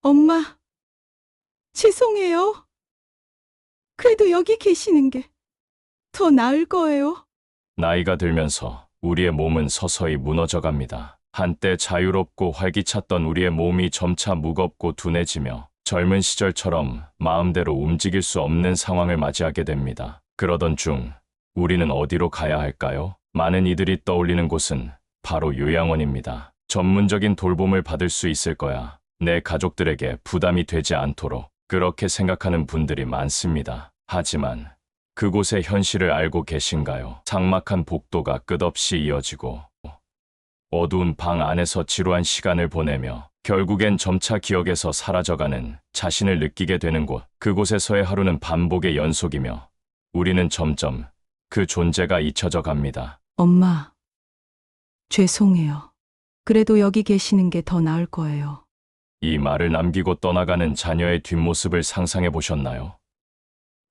엄마, 죄송해요. 그래도 여기 계시는 게 더 나을 거예요. 나이가 들면서 우리의 몸은 서서히 무너져 갑니다. 한때 자유롭고 활기찼던 우리의 몸이 점차 무겁고 둔해지며 젊은 시절처럼 마음대로 움직일 수 없는 상황을 맞이하게 됩니다. 그러던 중 우리는 어디로 가야 할까요? 많은 이들이 떠올리는 곳은 바로 요양원입니다. 전문적인 돌봄을 받을 수 있을 거야. 내 가족들에게 부담이 되지 않도록 그렇게 생각하는 분들이 많습니다. 하지만 그곳의 현실을 알고 계신가요? 삭막한 복도가 끝없이 이어지고 어두운 방 안에서 지루한 시간을 보내며 결국엔 점차 기억에서 사라져가는 자신을 느끼게 되는 곳. 그곳에서의 하루는 반복의 연속이며 우리는 점점 그 존재가 잊혀져 갑니다. 엄마, 죄송해요. 그래도 여기 계시는 게 더 나을 거예요. 이 말을 남기고 떠나가는 자녀의 뒷모습을 상상해 보셨나요?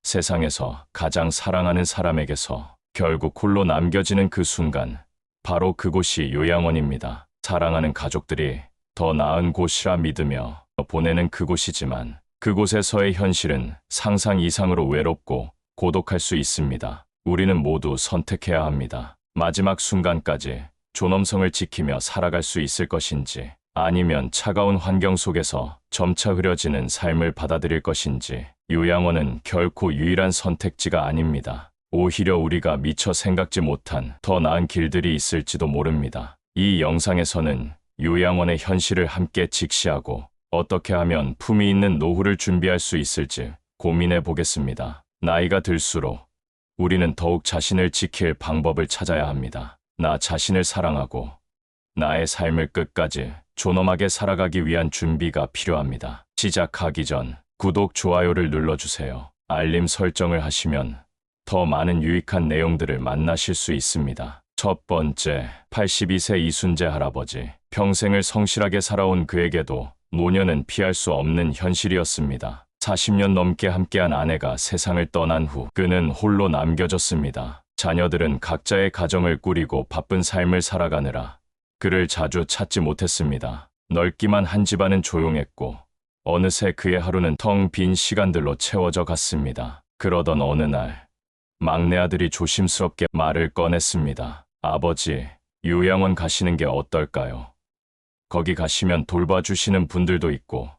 세상에서 가장 사랑하는 사람에게서 결국 홀로 남겨지는 그 순간, 바로 그곳이 요양원입니다. 사랑하는 가족들이 더 나은 곳이라 믿으며 보내는 그곳이지만 그곳에서의 현실은 상상 이상으로 외롭고 고독할 수 있습니다. 우리는 모두 선택해야 합니다. 마지막 순간까지 존엄성을 지키며 살아갈 수 있을 것인지, 아니면 차가운 환경 속에서 점차 흐려지는 삶을 받아들일 것인지. 요양원은 결코 유일한 선택지가 아닙니다. 오히려 우리가 미처 생각지 못한 더 나은 길들이 있을지도 모릅니다. 이 영상에서는 요양원의 현실을 함께 직시하고 어떻게 하면 품위 있는 노후를 준비할 수 있을지 고민해 보겠습니다. 나이가 들수록 우리는 더욱 자신을 지킬 방법을 찾아야 합니다. 나 자신을 사랑하고 나의 삶을 끝까지 존엄하게 살아가기 위한 준비가 필요합니다. 시작하기 전 구독, 좋아요를 눌러주세요. 알림 설정을 하시면 더 많은 유익한 내용들을 만나실 수 있습니다. 첫 번째, 82세 이순재 할아버지. 평생을 성실하게 살아온 그에게도 노년은 피할 수 없는 현실이었습니다. 40년 넘게 함께한 아내가 세상을 떠난 후 그는 홀로 남겨졌습니다. 자녀들은 각자의 가정을 꾸리고 바쁜 삶을 살아가느라 그를 자주 찾지 못했습니다. 넓기만 한 집안은 조용했고 어느새 그의 하루는 텅 빈 시간들로 채워져 갔습니다. 그러던 어느 날 막내 아들이 조심스럽게 말을 꺼냈습니다. 아버지, 요양원 가시는 게 어떨까요? 거기 가시면 돌봐주시는 분들도 있고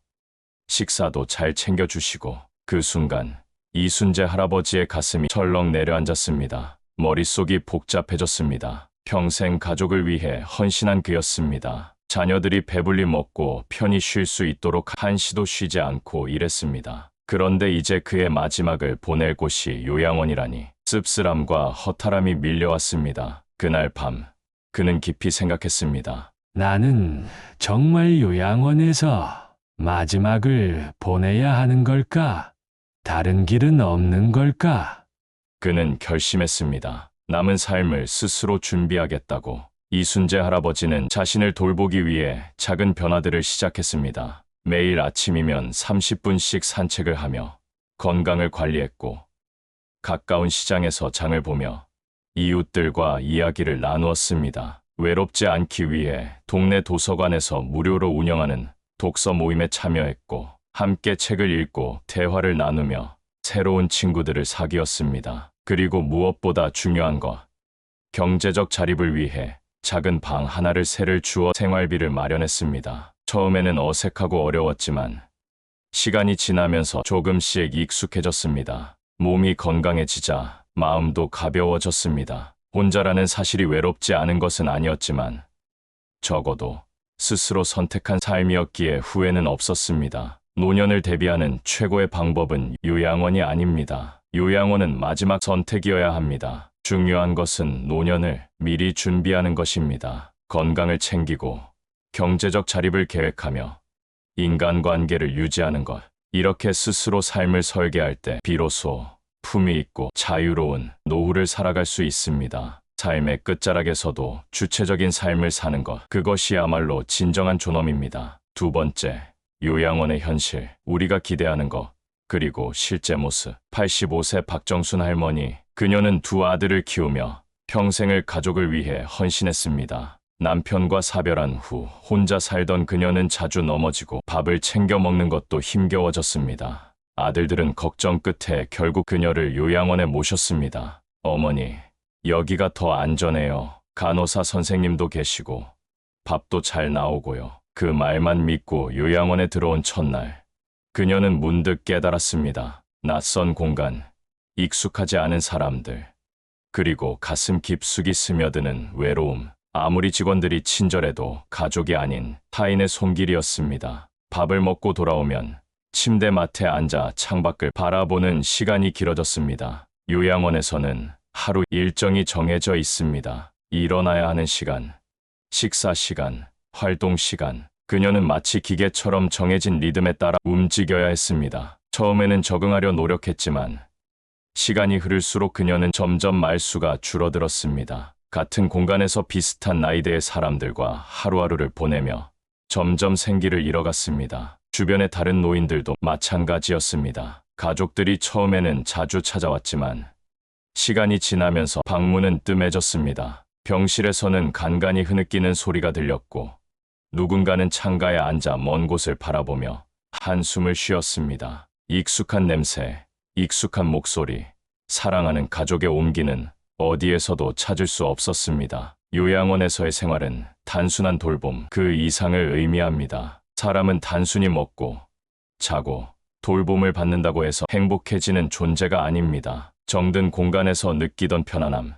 식사도 잘 챙겨주시고. 그 순간 이순재 할아버지의 가슴이 철렁 내려앉았습니다. 머릿속이 복잡해졌습니다. 평생 가족을 위해 헌신한 그였습니다. 자녀들이 배불리 먹고 편히 쉴 수 있도록 한시도 쉬지 않고 일했습니다. 그런데 이제 그의 마지막을 보낼 곳이 요양원이라니 씁쓸함과 허탈함이 밀려왔습니다. 그날 밤 그는 깊이 생각했습니다. 나는 정말 요양원에서 마지막을 보내야 하는 걸까? 다른 길은 없는 걸까? 그는 결심했습니다. 남은 삶을 스스로 준비하겠다고. 이순재 할아버지는 자신을 돌보기 위해 작은 변화들을 시작했습니다. 매일 아침이면 30분씩 산책을 하며 건강을 관리했고, 가까운 시장에서 장을 보며 이웃들과 이야기를 나누었습니다. 외롭지 않기 위해 동네 도서관에서 무료로 운영하는 독서 모임에 참여했고, 함께 책을 읽고 대화를 나누며 새로운 친구들을 사귀었습니다. 그리고 무엇보다 중요한 것, 경제적 자립을 위해 작은 방 하나를 세를 주어 생활비를 마련했습니다. 처음에는 어색하고 어려웠지만 시간이 지나면서 조금씩 익숙해졌습니다. 몸이 건강해지자 마음도 가벼워졌습니다. 혼자라는 사실이 외롭지 않은 것은 아니었지만 적어도 스스로 선택한 삶이었기에 후회는 없었습니다. 노년을 대비하는 최고의 방법은 요양원이 아닙니다. 요양원은 마지막 선택이어야 합니다. 중요한 것은 노년을 미리 준비하는 것입니다. 건강을 챙기고 경제적 자립을 계획하며 인간관계를 유지하는 것. 이렇게 스스로 삶을 설계할 때 비로소 품위 있고 자유로운 노후를 살아갈 수 있습니다. 삶의 끝자락에서도 주체적인 삶을 사는 것. 그것이야말로 진정한 존엄입니다. 두 번째, 요양원의 현실. 우리가 기대하는 것. 그리고 실제 모습. 85세 박정순 할머니. 그녀는 두 아들을 키우며 평생을 가족을 위해 헌신했습니다. 남편과 사별한 후 혼자 살던 그녀는 자주 넘어지고 밥을 챙겨 먹는 것도 힘겨워졌습니다. 아들들은 걱정 끝에 결국 그녀를 요양원에 모셨습니다. 어머니, 여기가 더 안전해요. 간호사 선생님도 계시고 밥도 잘 나오고요. 그 말만 믿고 요양원에 들어온 첫날, 그녀는 문득 깨달았습니다. 낯선 공간, 익숙하지 않은 사람들, 그리고 가슴 깊숙이 스며드는 외로움. 아무리 직원들이 친절해도 가족이 아닌 타인의 손길이었습니다. 밥을 먹고 돌아오면 침대 맡에 앉아 창밖을 바라보는 시간이 길어졌습니다. 요양원에서는 하루 일정이 정해져 있습니다. 일어나야 하는 시간, 식사 시간, 활동 시간. 그녀는 마치 기계처럼 정해진 리듬에 따라 움직여야 했습니다. 처음에는 적응하려 노력했지만 시간이 흐를수록 그녀는 점점 말수가 줄어들었습니다. 같은 공간에서 비슷한 나이대의 사람들과 하루하루를 보내며 점점 생기를 잃어갔습니다. 주변의 다른 노인들도 마찬가지였습니다. 가족들이 처음에는 자주 찾아왔지만 시간이 지나면서 방문은 뜸해졌습니다. 병실에서는 간간이 흐느끼는 소리가 들렸고 누군가는 창가에 앉아 먼 곳을 바라보며 한숨을 쉬었습니다. 익숙한 냄새, 익숙한 목소리, 사랑하는 가족의 온기는 어디에서도 찾을 수 없었습니다. 요양원에서의 생활은 단순한 돌봄, 그 이상을 의미합니다. 사람은 단순히 먹고, 자고, 돌봄을 받는다고 해서 행복해지는 존재가 아닙니다. 정든 공간에서 느끼던 편안함,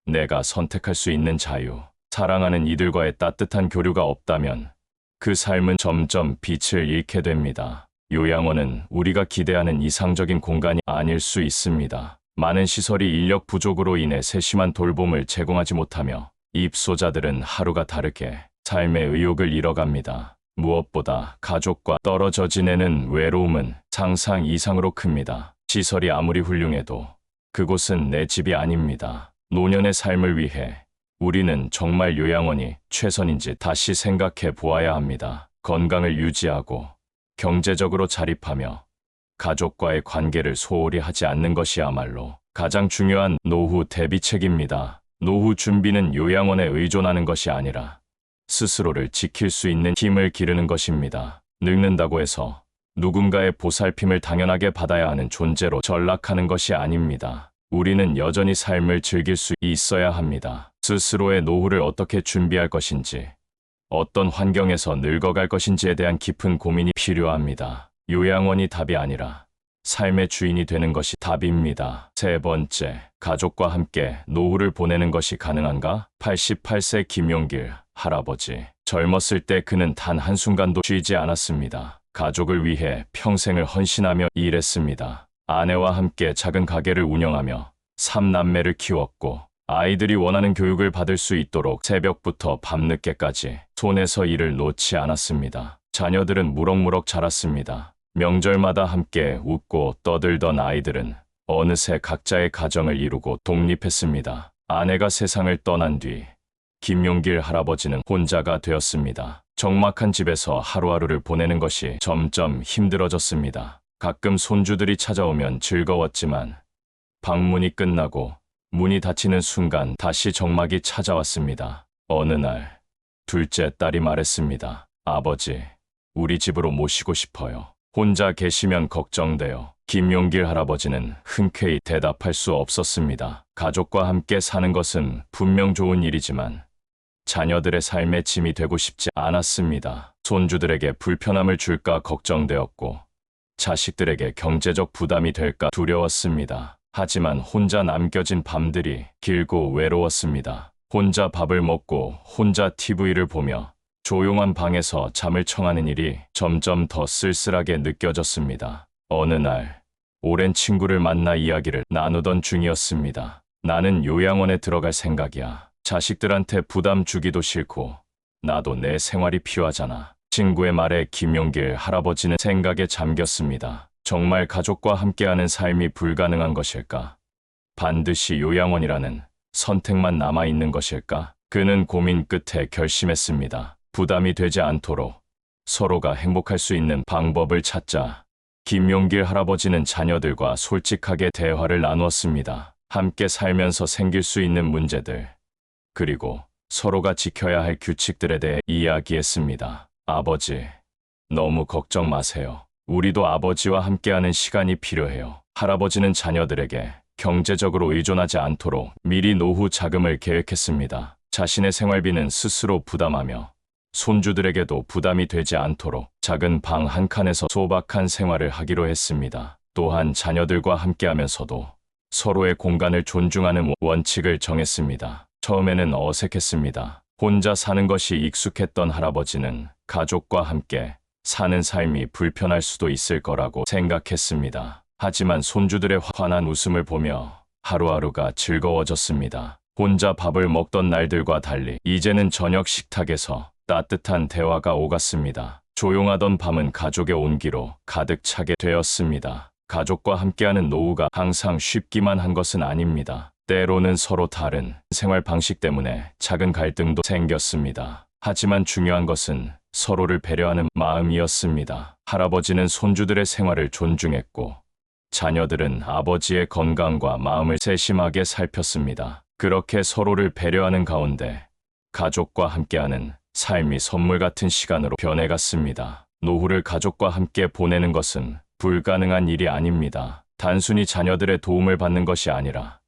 내가 선택할 수 있는 자유, 사랑하는 이들과의 따뜻한 교류가 없다면 그 삶은 점점 빛을 잃게 됩니다. 요양원은 우리가 기대하는 이상적인 공간이 아닐 수 있습니다. 많은 시설이 인력 부족으로 인해 세심한 돌봄을 제공하지 못하며 입소자들은 하루가 다르게 삶의 의욕을 잃어갑니다. 무엇보다 가족과 떨어져 지내는 외로움은 상상 이상으로 큽니다. 시설이 아무리 훌륭해도 그곳은 내 집이 아닙니다. 노년의 삶을 위해 우리는 정말 요양원이 최선인지 다시 생각해 보아야 합니다. 건강을 유지하고 경제적으로 자립하며 가족과의 관계를 소홀히 하지 않는 것이야말로 가장 중요한 노후 대비책입니다. 노후 준비는 요양원에 의존하는 것이 아니라 스스로를 지킬 수 있는 힘을 기르는 것입니다. 늙는다고 해서 누군가의 보살핌을 당연하게 받아야 하는 존재로 전락하는 것이 아닙니다. 우리는 여전히 삶을 즐길 수 있어야 합니다. 스스로의 노후를 어떻게 준비할 것인지, 어떤 환경에서 늙어갈 것인지에 대한 깊은 고민이 필요합니다. 요양원이 답이 아니라 삶의 주인이 되는 것이 답입니다. 세 번째, 가족과 함께 노후를 보내는 것이 가능한가? 88세 김용길 할아버지. 젊었을 때 그는 단 한순간도 쉬지 않았습니다. 가족을 위해 평생을 헌신하며 일했습니다. 아내와 함께 작은 가게를 운영하며 3남매를 키웠고 아이들이 원하는 교육을 받을 수 있도록 새벽부터 밤늦게까지 손에서 일을 놓지 않았습니다. 자녀들은 무럭무럭 자랐습니다. 명절마다 함께 웃고 떠들던 아이들은 어느새 각자의 가정을 이루고 독립했습니다. 아내가 세상을 떠난 뒤 김용길 할아버지는 혼자가 되었습니다. 적막한 집에서 하루하루를 보내는 것이 점점 힘들어졌습니다. 가끔 손주들이 찾아오면 즐거웠지만 방문이 끝나고 문이 닫히는 순간 다시 적막이 찾아왔습니다. 어느 날 둘째 딸이 말했습니다. 아버지, 우리 집으로 모시고 싶어요. 혼자 계시면 걱정돼요. 김용길 할아버지는 흔쾌히 대답할 수 없었습니다. 가족과 함께 사는 것은 분명 좋은 일이지만 자녀들의 삶의 짐이 되고 싶지 않았습니다. 손주들에게 불편함을 줄까 걱정되었고 자식들에게 경제적 부담이 될까 두려웠습니다. 하지만 혼자 남겨진 밤들이 길고 외로웠습니다. 혼자 밥을 먹고 혼자 TV를 보며 조용한 방에서 잠을 청하는 일이 점점 더 쓸쓸하게 느껴졌습니다. 어느 날 오랜 친구를 만나 이야기를 나누던 중이었습니다. 나는 요양원에 들어갈 생각이야. 자식들한테 부담 주기도 싫고 나도 내 생활이 필요하잖아. 친구의 말에 김용길 할아버지는 생각에 잠겼습니다. 정말 가족과 함께하는 삶이 불가능한 것일까? 반드시 요양원이라는 선택만 남아있는 것일까? 그는 고민 끝에 결심했습니다. 부담이 되지 않도록 서로가 행복할 수 있는 방법을 찾자. 김용길 할아버지는 자녀들과 솔직하게 대화를 나누었습니다. 함께 살면서 생길 수 있는 문제들, 그리고 서로가 지켜야 할 규칙들에 대해 이야기했습니다. 아버지, 너무 걱정 마세요. 우리도 아버지와 함께하는 시간이 필요해요. 할아버지는 자녀들에게 경제적으로 의존하지 않도록 미리 노후 자금을 계획했습니다. 자신의 생활비는 스스로 부담하며 손주들에게도 부담이 되지 않도록 작은 방 한 칸에서 소박한 생활을 하기로 했습니다. 또한 자녀들과 함께하면서도 서로의 공간을 존중하는 원칙을 정했습니다. 처음에는 어색했습니다. 혼자 사는 것이 익숙했던 할아버지는 가족과 함께 사는 삶이 불편할 수도 있을 거라고 생각했습니다. 하지만 손주들의 환한 웃음을 보며 하루하루가 즐거워졌습니다. 혼자 밥을 먹던 날들과 달리 이제는 저녁 식탁에서 따뜻한 대화가 오갔습니다. 조용하던 밤은 가족의 온기로 가득 차게 되었습니다. 가족과 함께하는 노후가 항상 쉽기만 한 것은 아닙니다. 때로는 서로 다른 생활 방식 때문에 작은 갈등도 생겼습니다. 하지만 중요한 것은 서로를 배려하는 마음이었습니다. 할아버지는 손주들의 생활을 존중했고 자녀들은 아버지의 건강과 마음을 세심하게 살폈습니다. 그렇게 서로를 배려하는 가운데 가족과 함께하는 삶이 선물 같은 시간으로 변해갔습니다. 노후를 가족과 함께 보내는 것은 불가능한 일이 아닙니다. 단순히 자녀들의 도움을 받는 것이 아니라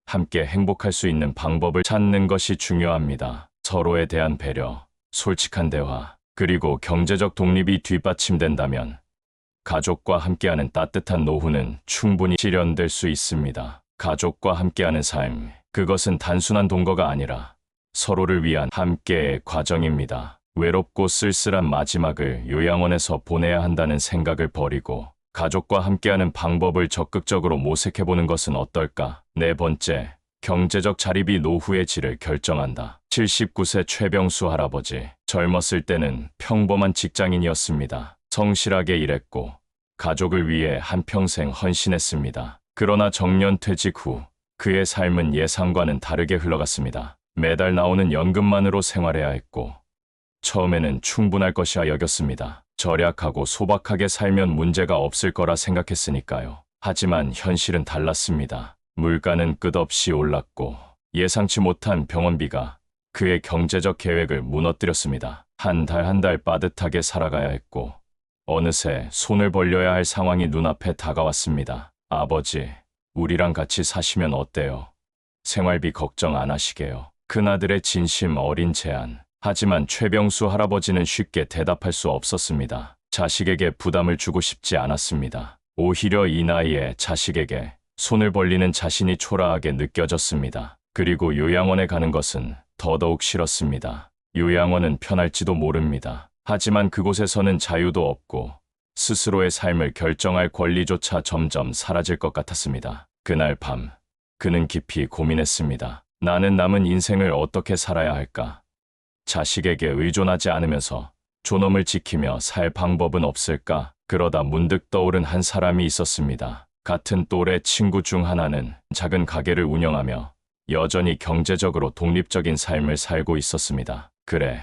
함께 행복할 수 있는 방법을 찾는 것이 중요합니다. 서로에 대한 배려, 솔직한 대화, 그리고 경제적 독립이 뒷받침된다면 가족과 함께하는 따뜻한 노후는 충분히 실현될 수 있습니다. 가족과 함께하는 삶, 그것은 단순한 동거가 아니라 서로를 위한 함께의 과정입니다. 외롭고 쓸쓸한 마지막을 요양원에서 보내야 한다는 생각을 버리고 가족과 함께하는 방법을 적극적으로 모색해보는 것은 어떨까? 네 번째, 경제적 자립이 노후의 질을 결정한다. 79세 최병수 할아버지. 젊었을 때는 평범한 직장인이었습니다. 성실하게 일했고 가족을 위해 한평생 헌신했습니다. 그러나 정년 퇴직 후 그의 삶은 예상과는 다르게 흘러갔습니다. 매달 나오는 연금만으로 생활해야 했고 처음에는 충분할 것이라 여겼습니다. 절약하고 소박하게 살면 문제가 없을 거라 생각했으니까요. 하지만 현실은 달랐습니다. 물가는 끝없이 올랐고 예상치 못한 병원비가 그의 경제적 계획을 무너뜨렸습니다. 한 달 한 달 빠듯하게 살아가야 했고 어느새 손을 벌려야 할 상황이 눈앞에 다가왔습니다. 아버지, 우리랑 같이 사시면 어때요? 생활비 걱정 안 하시게요. 큰아들의 진심 어린 제안. 하지만 최병수 할아버지는 쉽게 대답할 수 없었습니다. 자식에게 부담을 주고 싶지 않았습니다. 오히려 이 나이에 자식에게 손을 벌리는 자신이 초라하게 느껴졌습니다. 그리고 요양원에 가는 것은 더더욱 싫었습니다. 요양원은 편할지도 모릅니다. 하지만 그곳에서는 자유도 없고 스스로의 삶을 결정할 권리조차 점점 사라질 것 같았습니다. 그날 밤, 그는 깊이 고민했습니다. 나는 남은 인생을 어떻게 살아야 할까? 자식에게 의존하지 않으면서 존엄을 지키며 살 방법은 없을까? 그러다 문득 떠오른 한 사람이 있었습니다. 같은 또래 친구 중 하나는 작은 가게를 운영하며 여전히 경제적으로 독립적인 삶을 살고 있었습니다. 그래,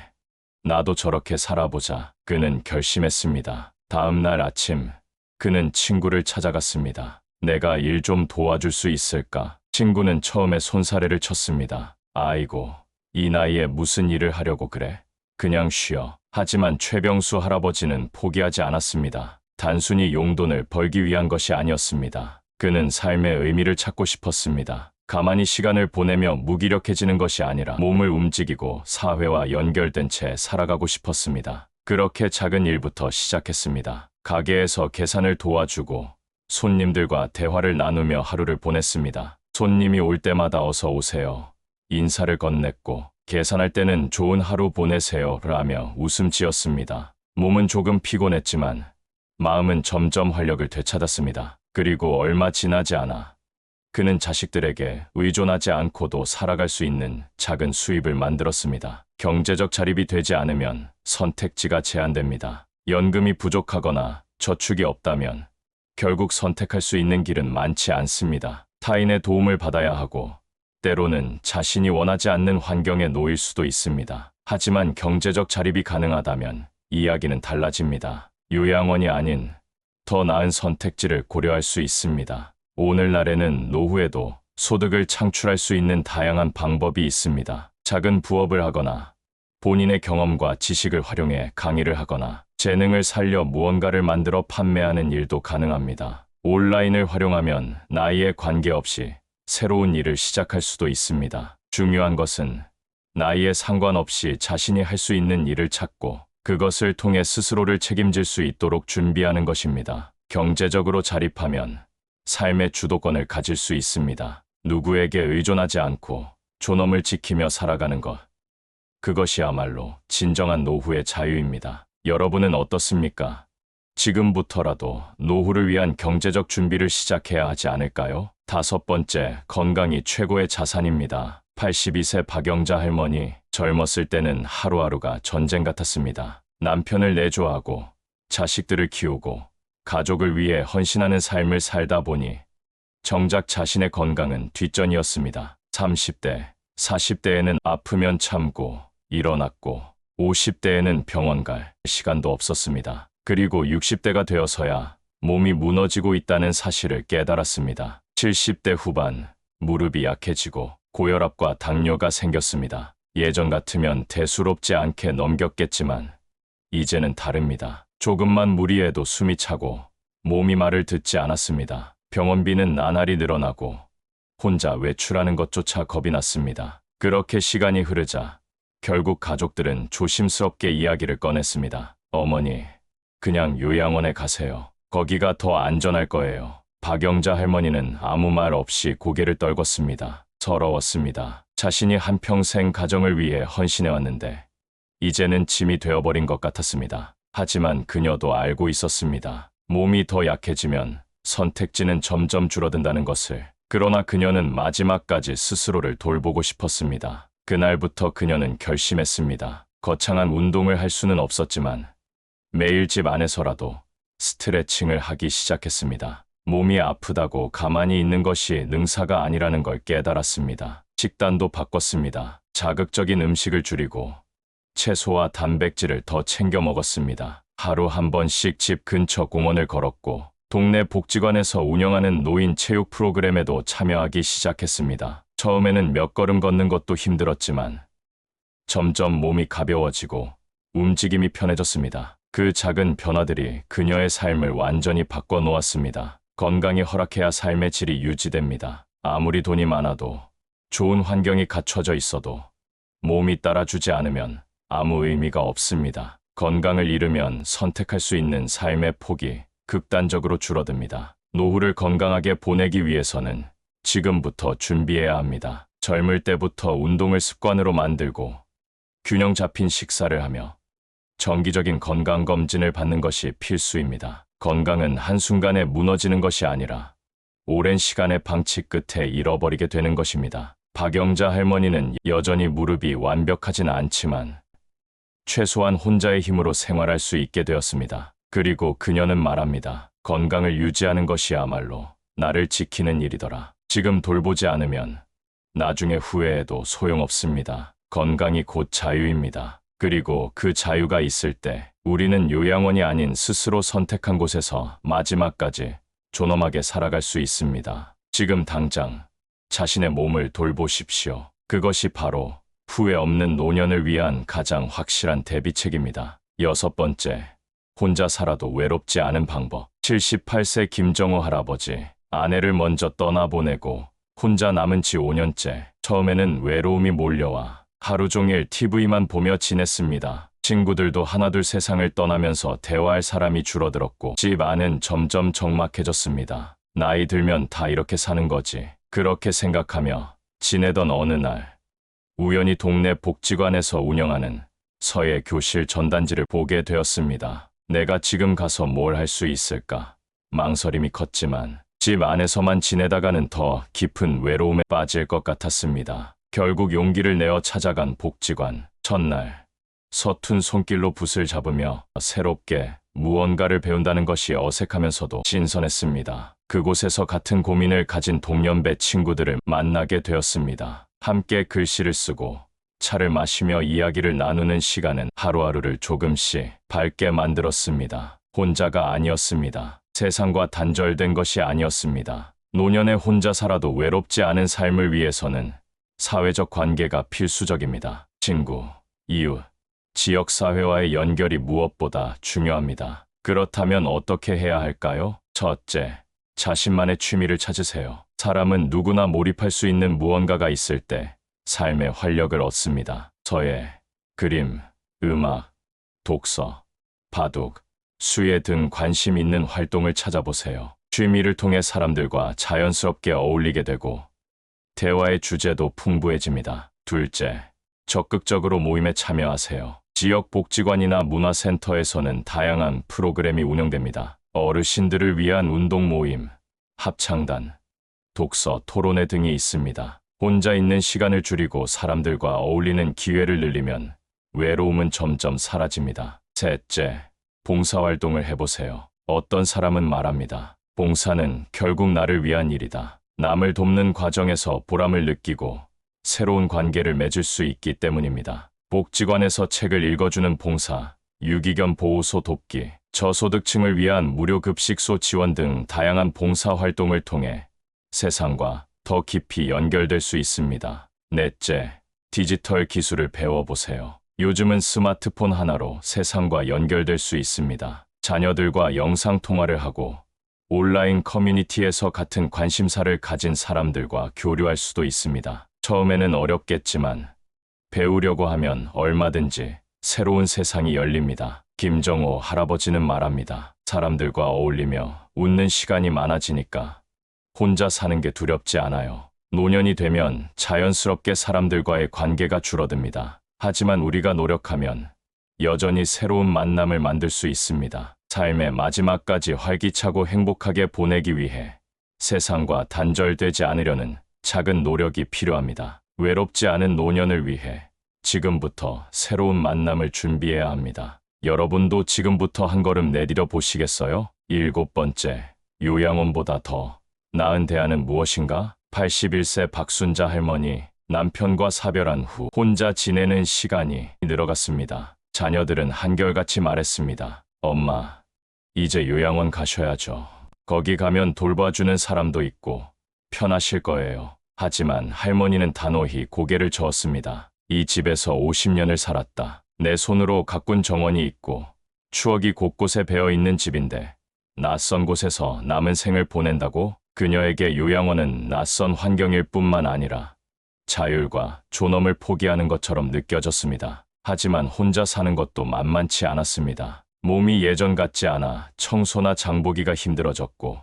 나도 저렇게 살아보자. 그는 결심했습니다. 다음 날 아침, 그는 친구를 찾아갔습니다. 내가 일 좀 도와줄 수 있을까? 친구는 처음에 손사래를 쳤습니다. 아이고, 이 나이에 무슨 일을 하려고 그래? 그냥 쉬어. 하지만 최병수 할아버지는 포기하지 않았습니다. 단순히 용돈을 벌기 위한 것이 아니었습니다. 그는 삶의 의미를 찾고 싶었습니다. 가만히 시간을 보내며 무기력해지는 것이 아니라 몸을 움직이고 사회와 연결된 채 살아가고 싶었습니다. 그렇게 작은 일부터 시작했습니다. 가게에서 계산을 도와주고 손님들과 대화를 나누며 하루를 보냈습니다. 손님이 올 때마다 어서 오세요. 인사를 건넸고 계산할 때는 좋은 하루 보내세요 라며 웃음 지었습니다. 몸은 조금 피곤했지만 마음은 점점 활력을 되찾았습니다. 그리고 얼마 지나지 않아 그는 자식들에게 의존하지 않고도 살아갈 수 있는 작은 수입을 만들었습니다. 경제적 자립이 되지 않으면 선택지가 제한됩니다. 연금이 부족하거나 저축이 없다면 결국 선택할 수 있는 길은 많지 않습니다. 타인의 도움을 받아야 하고 때로는 자신이 원하지 않는 환경에 놓일 수도 있습니다. 하지만 경제적 자립이 가능하다면 이야기는 달라집니다. 요양원이 아닌 더 나은 선택지를 고려할 수 있습니다. 오늘날에는 노후에도 소득을 창출할 수 있는 다양한 방법이 있습니다. 작은 부업을 하거나 본인의 경험과 지식을 활용해 강의를 하거나 재능을 살려 무언가를 만들어 판매하는 일도 가능합니다. 온라인을 활용하면 나이에 관계없이 새로운 일을 시작할 수도 있습니다. 중요한 것은 나이에 상관없이 자신이 할 수 있는 일을 찾고 그것을 통해 스스로를 책임질 수 있도록 준비하는 것입니다. 경제적으로 자립하면 삶의 주도권을 가질 수 있습니다. 누구에게 의존하지 않고 존엄을 지키며 살아가는 것. 그것이야말로 진정한 노후의 자유입니다. 여러분은 어떻습니까? 지금부터라도 노후를 위한 경제적 준비를 시작해야 하지 않을까요? 5번째, 건강이 최고의 자산입니다. 82세 박영자 할머니, 젊었을 때는 하루하루가 전쟁 같았습니다. 남편을 내조하고 자식들을 키우고 가족을 위해 헌신하는 삶을 살다 보니 정작 자신의 건강은 뒷전이었습니다. 30대, 40대에는 아프면 참고 일어났고 50대에는 병원 갈 시간도 없었습니다. 그리고 60대가 되어서야 몸이 무너지고 있다는 사실을 깨달았습니다. 70대 후반, 무릎이 약해지고 고혈압과 당뇨가 생겼습니다. 예전 같으면 대수롭지 않게 넘겼겠지만 이제는 다릅니다. 조금만 무리해도 숨이 차고 몸이 말을 듣지 않았습니다. 병원비는 나날이 늘어나고 혼자 외출하는 것조차 겁이 났습니다. 그렇게 시간이 흐르자 결국 가족들은 조심스럽게 이야기를 꺼냈습니다. 어머니, 그냥 요양원에 가세요. 거기가 더 안전할 거예요. 박영자 할머니는 아무 말 없이 고개를 떨궜습니다. 서러웠습니다. 자신이 한평생 가정을 위해 헌신해왔는데 이제는 짐이 되어버린 것 같았습니다. 하지만 그녀도 알고 있었습니다. 몸이 더 약해지면 선택지는 점점 줄어든다는 것을. 그러나 그녀는 마지막까지 스스로를 돌보고 싶었습니다. 그날부터 그녀는 결심했습니다. 거창한 운동을 할 수는 없었지만 매일 집 안에서라도 스트레칭을 하기 시작했습니다. 몸이 아프다고 가만히 있는 것이 능사가 아니라는 걸 깨달았습니다. 식단도 바꿨습니다. 자극적인 음식을 줄이고 채소와 단백질을 더 챙겨 먹었습니다. 하루 한 번씩 집 근처 공원을 걸었고 동네 복지관에서 운영하는 노인 체육 프로그램에도 참여하기 시작했습니다. 처음에는 몇 걸음 걷는 것도 힘들었지만 점점 몸이 가벼워지고 움직임이 편해졌습니다. 그 작은 변화들이 그녀의 삶을 완전히 바꿔놓았습니다. 건강이 허락해야 삶의 질이 유지됩니다. 아무리 돈이 많아도 좋은 환경이 갖춰져 있어도 몸이 따라주지 않으면 아무 의미가 없습니다. 건강을 잃으면 선택할 수 있는 삶의 폭이 극단적으로 줄어듭니다. 노후를 건강하게 보내기 위해서는 지금부터 준비해야 합니다. 젊을 때부터 운동을 습관으로 만들고 균형 잡힌 식사를 하며 정기적인 건강검진을 받는 것이 필수입니다. 건강은 한순간에 무너지는 것이 아니라 오랜 시간의 방치 끝에 잃어버리게 되는 것입니다. 박영자 할머니는 여전히 무릎이 완벽하진 않지만 최소한 혼자의 힘으로 생활할 수 있게 되었습니다. 그리고 그녀는 말합니다. 건강을 유지하는 것이야말로 나를 지키는 일이더라. 지금 돌보지 않으면 나중에 후회해도 소용없습니다. 건강이 곧 자유입니다. 그리고 그 자유가 있을 때 우리는 요양원이 아닌 스스로 선택한 곳에서 마지막까지 존엄하게 살아갈 수 있습니다. 지금 당장 자신의 몸을 돌보십시오. 그것이 바로 후회 없는 노년을 위한 가장 확실한 대비책입니다. 6번째, 혼자 살아도 외롭지 않은 방법. 78세 김정호 할아버지, 아내를 먼저 떠나보내고 혼자 남은 지 5년째. 처음에는 외로움이 몰려와 하루 종일 TV만 보며 지냈습니다. 친구들도 하나둘 세상을 떠나면서 대화할 사람이 줄어들었고 집 안은 점점 적막해졌습니다. 나이 들면 다 이렇게 사는 거지. 그렇게 생각하며 지내던 어느 날 우연히 동네 복지관에서 운영하는 서예 교실 전단지를 보게 되었습니다. 내가 지금 가서 뭘 할 수 있을까? 망설임이 컸지만 집 안에서만 지내다가는 더 깊은 외로움에 빠질 것 같았습니다. 결국 용기를 내어 찾아간 복지관. 첫날 서툰 손길로 붓을 잡으며 새롭게 무언가를 배운다는 것이 어색하면서도 신선했습니다. 그곳에서 같은 고민을 가진 동년배 친구들을 만나게 되었습니다. 함께 글씨를 쓰고 차를 마시며 이야기를 나누는 시간은 하루하루를 조금씩 밝게 만들었습니다. 혼자가 아니었습니다. 세상과 단절된 것이 아니었습니다. 노년에 혼자 살아도 외롭지 않은 삶을 위해서는 사회적 관계가 필수적입니다. 친구, 이웃, 지역사회와의 연결이 무엇보다 중요합니다. 그렇다면 어떻게 해야 할까요? 첫째, 자신만의 취미를 찾으세요. 사람은 누구나 몰입할 수 있는 무언가가 있을 때 삶의 활력을 얻습니다. 서예, 그림, 음악, 독서, 바둑, 수예 등 관심 있는 활동을 찾아보세요. 취미를 통해 사람들과 자연스럽게 어울리게 되고 대화의 주제도 풍부해집니다. 둘째, 적극적으로 모임에 참여하세요. 지역 복지관이나 문화센터에서는 다양한 프로그램이 운영됩니다. 어르신들을 위한 운동 모임, 합창단, 독서, 토론회 등이 있습니다. 혼자 있는 시간을 줄이고 사람들과 어울리는 기회를 늘리면 외로움은 점점 사라집니다. 셋째, 봉사활동을 해보세요. 어떤 사람은 말합니다. 봉사는 결국 나를 위한 일이다. 남을 돕는 과정에서 보람을 느끼고 새로운 관계를 맺을 수 있기 때문입니다. 복지관에서 책을 읽어주는 봉사, 유기견 보호소 돕기, 저소득층을 위한 무료 급식소 지원 등 다양한 봉사 활동을 통해 세상과 더 깊이 연결될 수 있습니다. 넷째, 디지털 기술을 배워보세요. 요즘은 스마트폰 하나로 세상과 연결될 수 있습니다. 자녀들과 영상통화를 하고 온라인 커뮤니티에서 같은 관심사를 가진 사람들과 교류할 수도 있습니다. 처음에는 어렵겠지만 배우려고 하면 얼마든지 새로운 세상이 열립니다. 김정호 할아버지는 말합니다. 사람들과 어울리며 웃는 시간이 많아지니까 혼자 사는 게 두렵지 않아요. 노년이 되면 자연스럽게 사람들과의 관계가 줄어듭니다. 하지만 우리가 노력하면 여전히 새로운 만남을 만들 수 있습니다. 삶의 마지막까지 활기차고 행복하게 보내기 위해 세상과 단절되지 않으려는 작은 노력이 필요합니다. 외롭지 않은 노년을 위해 지금부터 새로운 만남을 준비해야 합니다. 여러분도 지금부터 한 걸음 내디뎌 보시겠어요? 7번째, 요양원보다 더 나은 대안은 무엇인가? 81세 박순자 할머니, 남편과 사별한 후 혼자 지내는 시간이 늘어갔습니다. 자녀들은 한결같이 말했습니다. 엄마, 이제 요양원 가셔야죠. 거기 가면 돌봐주는 사람도 있고 편하실 거예요. 하지만 할머니는 단호히 고개를 저었습니다. 이 집에서 50년을 살았다. 내 손으로 가꾼 정원이 있고 추억이 곳곳에 배어 있는 집인데 낯선 곳에서 남은 생을 보낸다고? 그녀에게 요양원은 낯선 환경일 뿐만 아니라 자율과 존엄을 포기하는 것처럼 느껴졌습니다. 하지만 혼자 사는 것도 만만치 않았습니다. 몸이 예전 같지 않아 청소나 장보기가 힘들어졌고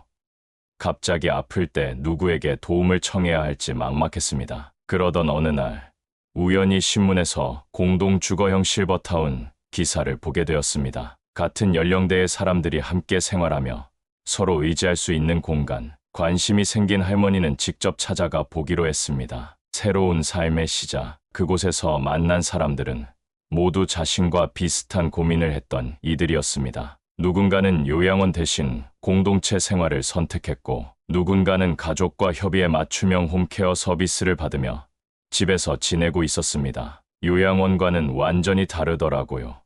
갑자기 아플 때 누구에게 도움을 청해야 할지 막막했습니다. 그러던 어느 날 우연히 신문에서 공동 주거형 실버타운 기사를 보게 되었습니다. 같은 연령대의 사람들이 함께 생활하며 서로 의지할 수 있는 공간. 관심이 생긴 할머니는 직접 찾아가 보기로 했습니다. 새로운 삶의 시작. 그곳에서 만난 사람들은 모두 자신과 비슷한 고민을 했던 이들이었습니다. 누군가는 요양원 대신 공동체 생활을 선택했고 누군가는 가족과 협의해 맞춤형 홈케어 서비스를 받으며 집에서 지내고 있었습니다. 요양원과는 완전히 다르더라고요.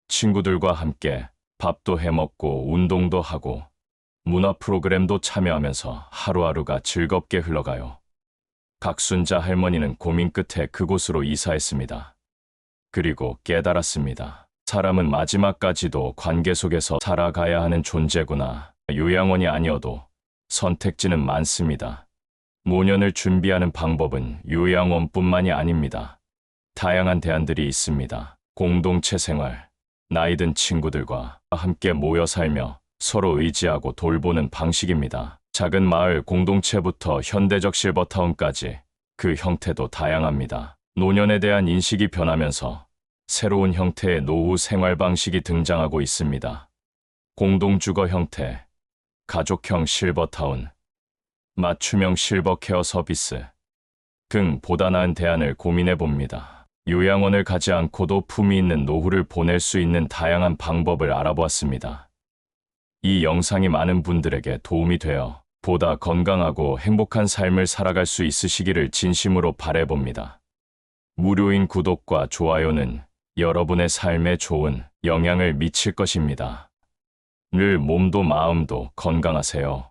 친구들과 함께 밥도 해먹고 운동도 하고 문화 프로그램도 참여하면서 하루하루가 즐겁게 흘러가요. 박순자 할머니는 고민 끝에 그곳으로 이사했습니다. 그리고 깨달았습니다. 사람은 마지막까지도 관계 속에서 살아가야 하는 존재구나. 요양원이 아니어도 선택지는 많습니다. 노년을 준비하는 방법은 요양원뿐만이 아닙니다. 다양한 대안들이 있습니다. 공동체 생활, 나이 든 친구들과 함께 모여 살며 서로 의지하고 돌보는 방식입니다. 작은 마을 공동체부터 현대적 실버타운까지 그 형태도 다양합니다. 노년에 대한 인식이 변하면서 새로운 형태의 노후 생활 방식이 등장하고 있습니다. 공동주거 형태, 가족형 실버타운, 맞춤형 실버케어 서비스 등 보다 나은 대안을 고민해 봅니다. 요양원을 가지 않고도 품위 있는 노후를 보낼 수 있는 다양한 방법을 알아보았습니다. 이 영상이 많은 분들에게 도움이 되어 보다 건강하고 행복한 삶을 살아갈 수 있으시기를 진심으로 바라봅니다. 무료인 구독과 좋아요는 여러분의 삶에 좋은 영향을 미칠 것입니다. 늘 몸도 마음도 건강하세요.